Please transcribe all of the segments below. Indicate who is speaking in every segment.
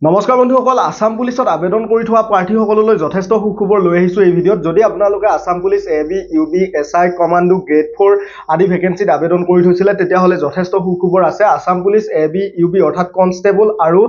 Speaker 1: নমস্কাৰ বন্ধুসকল, আসাম পুলিচত আবেদন কৰি থোৱা প্ৰাৰ্থীসকললৈ যথেষ্ট সুখবৰ লৈ আহিছোঁ এই ভিডিঅ'ত। যদি আপোনালোকে Assam police AB, UB, SI, commando, grade 4 আদি ভেকেঞ্চিত আবেদন কৰি থৈছিলে তেতিয়াহ'লে যথেষ্ট সুখবৰ আছে। আসাম পুলিচ এবি, ইউবি অৰ্থাৎ কনষ্টেবল আৰু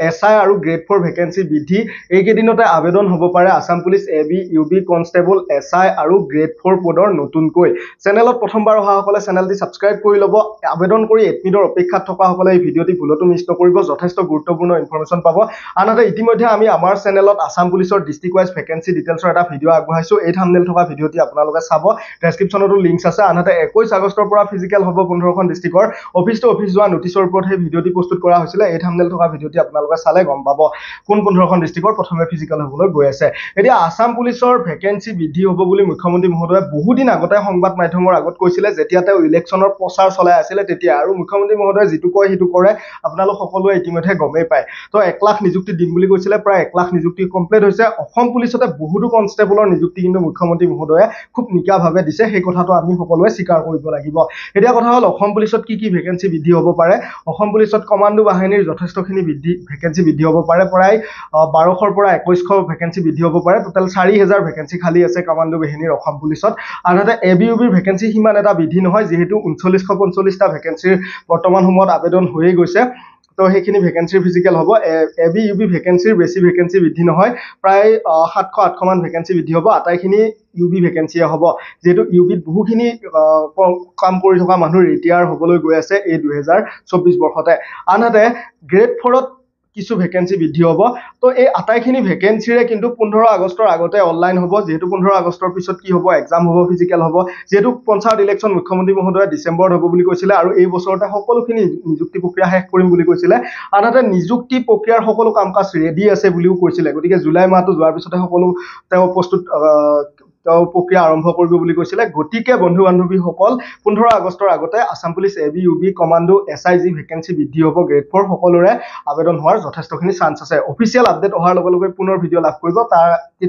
Speaker 1: এছআই আৰু গ্ৰেড 4 ভেকেঞ্চি বৃদ্ধি এইকেইদিনতে আবেদন হ'ব পাৰে Assam police AB, UB, constable, SI আৰু গ্ৰেড 4 পদৰ নতুনকৈ। চেনেলত প্ৰথমবাৰ অহাসকলে চেনেলটি ছাবস্ক্ৰাইব কৰি ল'ব। আবেদন কৰি এডমিটৰ অপেক্ষাত থকাসকলে এই ভিডিঅ'টি ভুলতো মিছ নকৰিব, যথেষ্ট গুৰুত্বপূৰ্ণ ইনফৰমেশ্যন পাব। আনহাতে ইতিমধ্যে আমি আমাৰ চেনেলত আসাম পুলিচৰ ডিষ্ট্ৰিক্ট ৱাইজ ভেকেঞ্চি ডিটেইলছৰ এটা ভিডিঅ' আগবঢ়াইছোঁ। এই থাম্বনেইল থকা ভিডিঅ'টি আপোনালোকে চাব, ডেছক্ৰিপশ্যনতো লিংকছ আছে। আনহাতে 21 আগষ্টৰ পৰা ফিজিকেল হ'ব 15খন ডিষ্ট্ৰিক্টৰ। অফিচ টু অফিচ যোৱা নটিছৰ ওপৰত সেই ভিডিঅ'টি প্ৰস্তুত কৰা হৈছিলে। এই থাম্বনেইল থকা ভিডিঅ'টি আপোনালোকে চালে গম পাব কোন 15খন ডিষ্ট্ৰিক্টৰ প্ৰথমে ফিজিকেল হ'বলৈ গৈ আছে। এতিয়া আসাম পুলিচৰ ভেকেঞ্চি বৃদ্ধি হ'ব বুলি মুখ্যমন্ত্ৰী মহোদয়ে বহুদিন আগতে সংবাদ মাধ্যমৰ আগত কৈছিলে, যেতিয়া তেওঁ ইলেকশ্যনৰ প্ৰচাৰ চলাই আছিলে তেতিয়া। আৰু মুখ্যমন্ত্ৰী মহোদয়ে যিটো কয় সেইটো কৰে, আপোনালোক সকলোৱে ইতিমধ্যে গমেই পায়। তো 1 লাখ নিযুক্তি দিম বুলি কৈছিলে, প্ৰায় 1 লাখ নিযুক্তি কমপ্লিট হৈছে। অসম পুলিচতে বহুতো কনষ্টেবলৰ নিযুক্তি কিন্তু মুখ্যমন্ত্ৰী মহোদয়ে খুব নিকাভাৱে দিছে, সেই কথাটো আমি সকলোৱে স্বীকাৰ কৰিব লাগিব। এতিয়া কথা হ'ল, অসম পুলিচত কি কি ভেকেঞ্চি বৃদ্ধি হ'ব পাৰে। অসম পুলিচত কমাণ্ডো বাহিনীৰ যথেষ্টখিনি ভেকেঞ্চি বৃদ্ধি হ'ব পাৰে, প্ৰায় 1200ৰ পৰা 2100 ভেকেঞ্চি বৃদ্ধি হ'ব পাৰে। টোটেল 4000 ভেকেঞ্চি খালী আছে কমাণ্ডো বাহিনীৰ অসম পুলিচত। আনহাতে এবি ইউবিৰ ভেকেঞ্চি সিমান এটা বৃদ্ধি নহয়, যিহেতু 3945টা ভেকেঞ্চিৰ বৰ্তমান সময়ত আবেদন হৈয়ে গৈছে। তো সেইখিনি ভেকেঞ্চিৰ ফিজিকেল হ'ব। এবি ইউবি ভেকেঞ্চিৰ বেছি ভেকেঞ্চি বৃদ্ধি নহয়, প্ৰায় 700-800 মান ভেকেঞ্চি বৃদ্ধি হ'ব। আটাইখিনি ইউবি ভেকেঞ্চিয়ে হ'ব, যিহেতু ইউবিত বহুখিনি কাম কৰি থকা মানুহ ৰিটায়াৰ হ'বলৈ গৈ আছে এই 2024 বৰ্ষতে। আনহাতে গ্ৰেড 4ত কিছু ভেকেঞ্চি বৃদ্ধি হ'ব। তো এই আটাইখিনি ভেকেঞ্চিৰে কিন্তু 15 আগষ্টৰ আগতে অনলাইন হ'ব, যিহেতু 15 আগষ্টৰ পিছত কি হ'ব, এক্সাম হ'ব, ফিজিকেল হ'ব। যিহেতু পঞ্চায়ত ইলেকশ্যন মুখ্যমন্ত্ৰী মহোদয়ে ডিচেম্বৰত হ'ব বুলি কৈছিলে, আৰু এই বছৰতে সকলোখিনি নিযুক্তি প্ৰক্ৰিয়া শেষ কৰিম বুলি কৈছিলে। আনহাতে নিযুক্তি প্ৰক্ৰিয়াৰ সকলো কাম কাজ ৰেডি আছে বুলিও কৈছিলে, গতিকে জুলাই মাহটো যোৱাৰ পিছতে সকলো তেওঁ প্ৰক্ৰিয়া আৰম্ভ কৰিব বুলি কৈছিলে। গতিকে বন্ধু বান্ধৱীসকল, 15 আগষ্টৰ আগতে Assam police AB, UB, commando, SI যি ভেকেঞ্চি বৃদ্ধি হ'ব গ্ৰেড 4 সকলোৰে আবেদন হোৱাৰ যথেষ্টখিনি চান্স আছে। অফিচিয়েল আপডেট অহাৰ লগে লগে পুনৰ ভিডিঅ' লাভ কৰিব।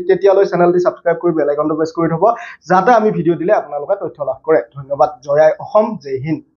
Speaker 1: তেতিয়ালৈ চেনেলটি ছাবস্ক্ৰাইব কৰি বেল আইকনটো প্ৰেছ কৰি থ'ব, যাতে আমি ভিডিঅ' দিলে আপোনালোকে তথ্য লাভ কৰে। ধন্যবাদ। জয় আই অসম, জয় হিন্দ।